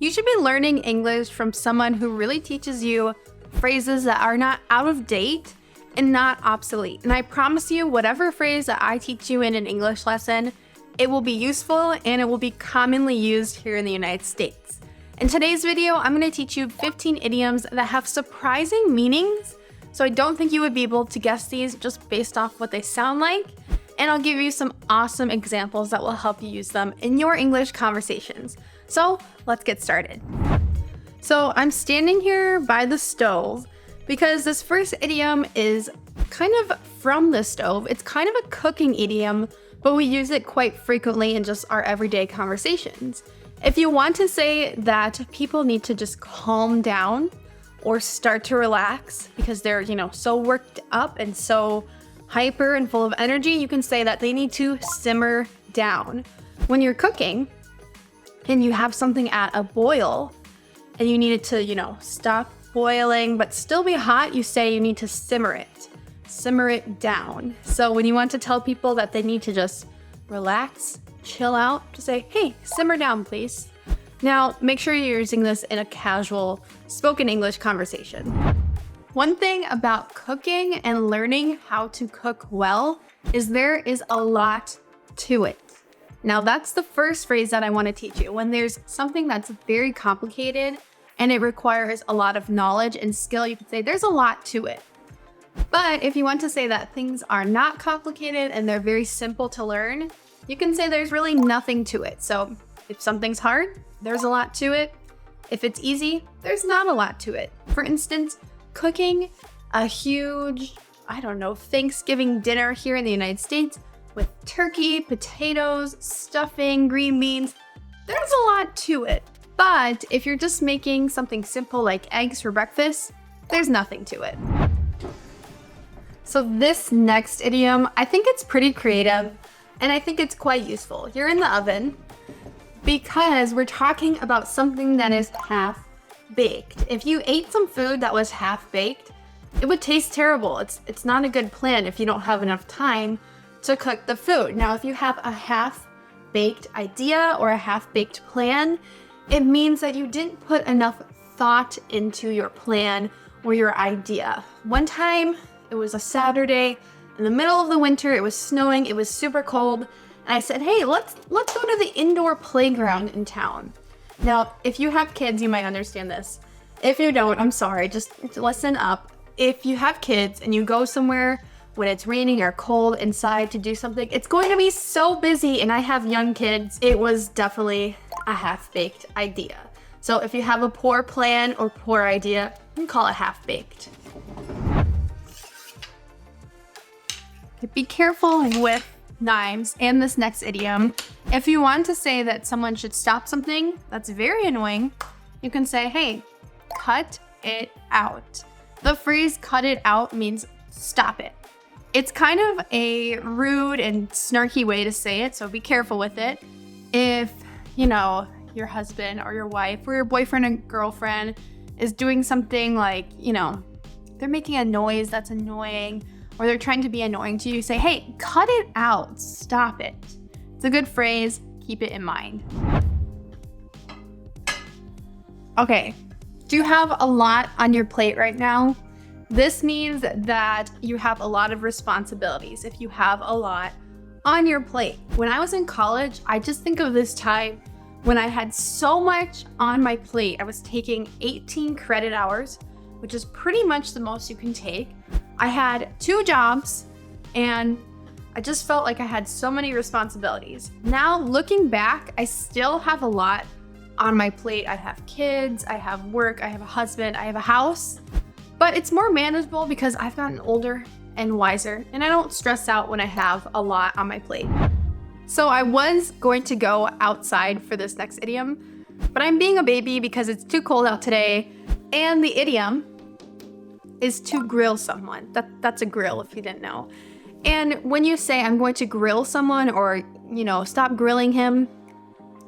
You should be learning English from someone who really teaches you phrases that are not out of date and not obsolete. And I promise you, whatever phrase that I teach you in an English lesson, it will be useful and it will be commonly used here in the United States. In today's video, I'm going to teach you 15 idioms that have surprising meanings. So I don't think you would be able to guess these just based off what they sound like. And I'll give you some awesome examples that will help you use them in your English conversations. So let's get started. So I'm standing here by the stove because this first idiom is kind of from the stove. It's kind of a cooking idiom, but we use it quite frequently in just our everyday conversations. If you want to say that people need to just calm down or start to relax because they're, so worked up and so hyper and full of energy, you can say that they need to simmer down. When you're cooking and you have something at a boil and you need it to, stop boiling but still be hot, you say you need to simmer it down. So when you want to tell people that they need to just relax, chill out, to say, hey, simmer down, please. Now, make sure you're using this in a casual spoken English conversation. One thing about cooking and learning how to cook well is there is a lot to it. Now, that's the first phrase that I want to teach you. When there's something that's very complicated and it requires a lot of knowledge and skill, you can say there's a lot to it. But if you want to say that things are not complicated and they're very simple to learn, you can say there's really nothing to it. So if something's hard, there's a lot to it. If it's easy, there's not a lot to it. For instance, cooking a huge, Thanksgiving dinner here in the United States with turkey, potatoes, stuffing, green beans, there's a lot to it. But if you're just making something simple like eggs for breakfast, there's nothing to it. So this next idiom, I think it's pretty creative and I think it's quite useful. You're in the oven because we're talking about something that is half baked. If you ate some food that was half baked, it would taste terrible. It's not a good plan if you don't have enough time to cook the food. Now, if you have a half-baked idea or a half-baked plan, it means that you didn't put enough thought into your plan or your idea. One time, it was a Saturday in the middle of the winter, it was snowing, it was super cold, and I said, hey, let's go to the indoor playground in town. Now, if you have kids, you might understand this. If you don't, I'm sorry, just listen up. If you have kids and you go somewhere when it's raining or cold inside to do something, it's going to be so busy, and I have young kids. It was definitely a half-baked idea. So if you have a poor plan or poor idea, you can call it half-baked. Be careful with knives and this next idiom. If you want to say that someone should stop something that's very annoying, you can say, hey, cut it out. The phrase cut it out means stop it. It's kind of a rude and snarky way to say it, so be careful with it. If, your husband or your wife or your boyfriend and girlfriend is doing something like, they're making a noise that's annoying or they're trying to be annoying to you, say, hey, cut it out, stop it. It's a good phrase, keep it in mind. Okay, do you have a lot on your plate right now? This means that you have a lot of responsibilities if you have a lot on your plate. When I was in college, I just think of this time when I had so much on my plate. I was taking 18 credit hours, which is pretty much the most you can take. I had 2 jobs and I just felt like I had so many responsibilities. Now, looking back, I still have a lot on my plate. I have kids, I have work, I have a husband, I have a house. But it's more manageable because I've gotten older and wiser, and I don't stress out when I have a lot on my plate. So I was going to go outside for this next idiom, but I'm being a baby because it's too cold out today, and the idiom is to grill someone. That's a grill if you didn't know. And when you say I'm going to grill someone or, stop grilling him,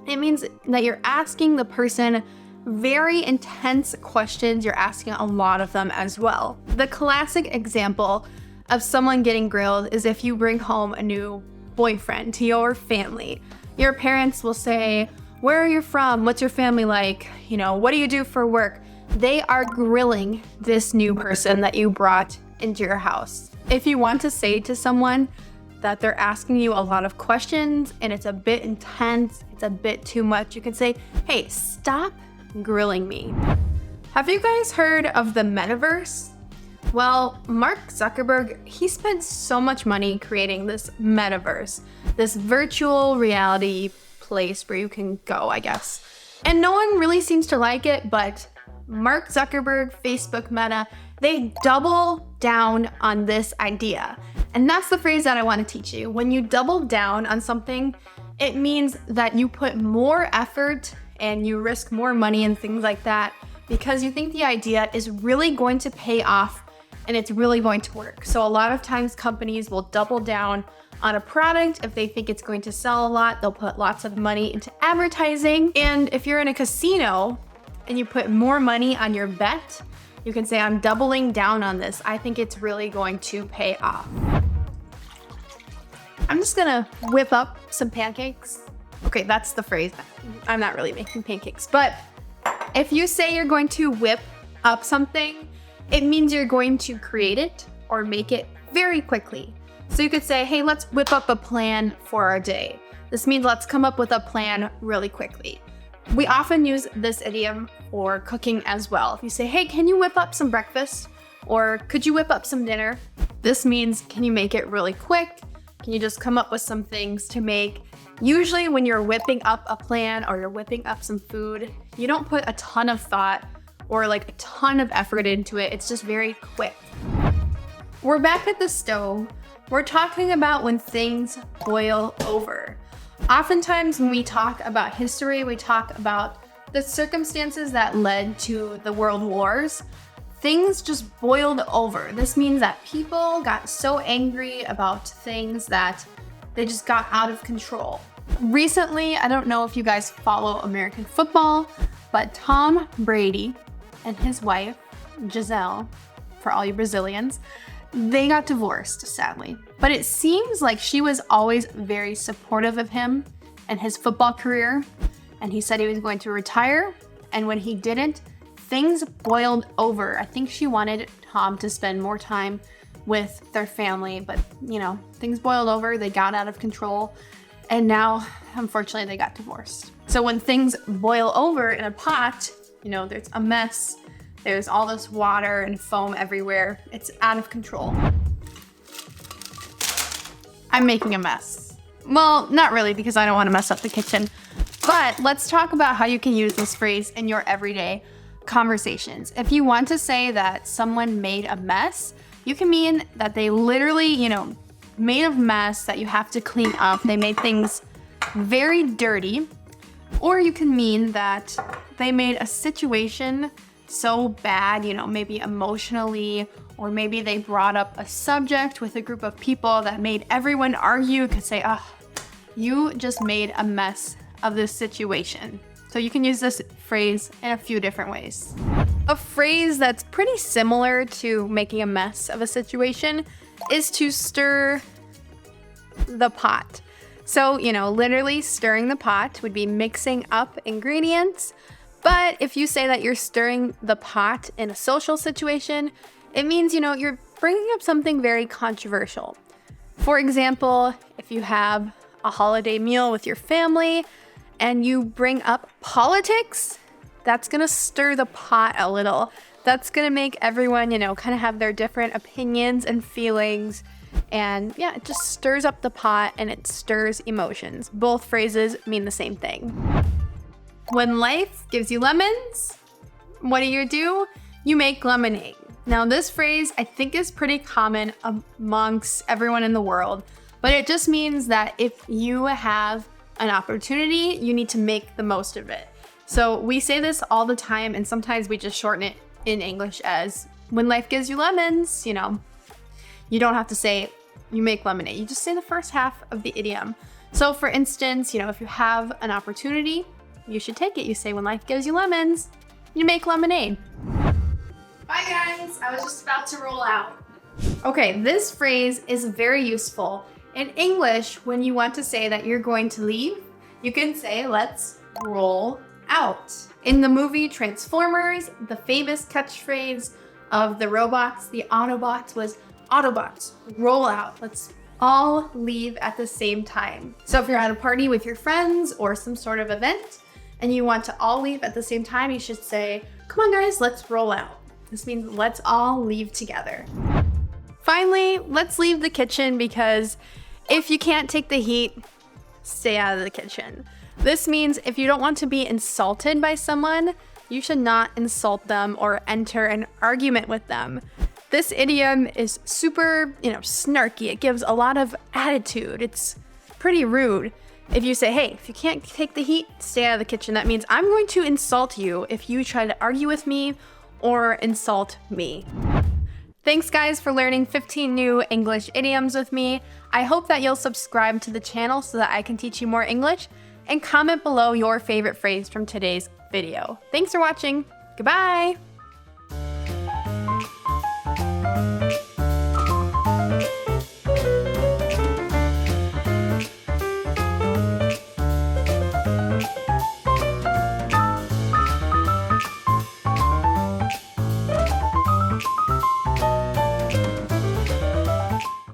it means that you're asking the person very intense questions. You're asking a lot of them as well. The classic example of someone getting grilled is if you bring home a new boyfriend to your family. Your parents will say, Where are you from? What's your family like? You know, what do you do for work? They are grilling this new person that you brought into your house. If you want to say to someone that they're asking you a lot of questions and it's a bit intense, it's a bit too much, you can say, hey, stop grilling me. Have you guys heard of the metaverse? Well, Mark Zuckerberg, he spent so much money creating this metaverse, this virtual reality place where you can go, I guess. And no one really seems to like it, but Mark Zuckerberg, Facebook, Meta, they double down on this idea. And that's the phrase that I want to teach you. When you double down on something, it means that you put more effort and you risk more money and things like that because you think the idea is really going to pay off and it's really going to work. So a lot of times companies will double down on a product. If they think it's going to sell a lot, they'll put lots of money into advertising. And if you're in a casino and you put more money on your bet, you can say, I'm doubling down on this. I think it's really going to pay off. I'm just gonna whip up some pancakes. Okay, that's the phrase. I'm not really making pancakes, but if you say you're going to whip up something, it means you're going to create it or make it very quickly. So you could say, hey, let's whip up a plan for our day. This means let's come up with a plan really quickly. We often use this idiom for cooking as well. If you say, hey, can you whip up some breakfast? Or could you whip up some dinner? This means, can you make it really quick? Can you just come up with some things to make? Usually when you're whipping up a plan or you're whipping up some food, you don't put a ton of thought or like a ton of effort into it. It's just very quick. We're back at the stove. We're talking about when things boil over. Oftentimes when we talk about history, we talk about the circumstances that led to the world wars. Things just boiled over. This means that people got so angry about things that they just got out of control. Recently, I don't know if you guys follow American football, but Tom Brady and his wife, Giselle, for all you Brazilians, they got divorced, sadly. But it seems like she was always very supportive of him and his football career. And he said he was going to retire. And when he didn't, things boiled over. I think she wanted Tom to spend more time with their family, but you know, things boiled over, they got out of control, and now, unfortunately, they got divorced. So when things boil over in a pot, you know, there's a mess, there's all this water and foam everywhere, it's out of control. I'm making a mess. Well, not really, because I don't want to mess up the kitchen, but let's talk about how you can use this phrase in your everyday conversations. If you want to say that someone made a mess, you can mean that they literally, you know, made a mess that you have to clean up. They made things very dirty. Or you can mean that they made a situation so bad, you know, maybe emotionally, or maybe they brought up a subject with a group of people that made everyone argue. You could say, oh, you just made a mess of this situation. So you can use this phrase in a few different ways. A phrase that's pretty similar to making a mess of a situation is to stir the pot. So, you know, literally stirring the pot would be mixing up ingredients. But if you say that you're stirring the pot in a social situation, it means, you know, you're bringing up something very controversial. For example, if you have a holiday meal with your family and you bring up politics, that's gonna stir the pot a little. That's gonna make everyone, you know, kind of have their different opinions and feelings. And yeah, it just stirs up the pot and it stirs emotions. Both phrases mean the same thing. When life gives you lemons, what do? You make lemonade. Now this phrase I think is pretty common amongst everyone in the world, but it just means that if you have an opportunity, you need to make the most of it. So we say this all the time, and sometimes we just shorten it in English as when life gives you lemons, you know. You don't have to say you make lemonade. You just say the first half of the idiom. So for instance, you know, if you have an opportunity, you should take it. You say when life gives you lemons, you make lemonade. Bye guys, I was just about to roll out. Okay, this phrase is very useful. In English, when you want to say that you're going to leave, you can say, let's roll out. In the movie Transformers, the famous catchphrase of the robots, the Autobots, was Autobots, roll out. Let's all leave at the same time. So if you're at a party with your friends or some sort of event and you want to all leave at the same time, you should say, come on guys, let's roll out. This means let's all leave together. Finally, let's leave the kitchen because if you can't take the heat, stay out of the kitchen. This means if you don't want to be insulted by someone, you should not insult them or enter an argument with them. This idiom is super, snarky. It gives a lot of attitude. It's pretty rude. If you say, hey, if you can't take the heat, stay out of the kitchen, that means I'm going to insult you if you try to argue with me or insult me. Thanks guys for learning 15 new English idioms with me. I hope that you'll subscribe to the channel so that I can teach you more English, and comment below your favorite phrase from today's video. Thanks for watching. Goodbye.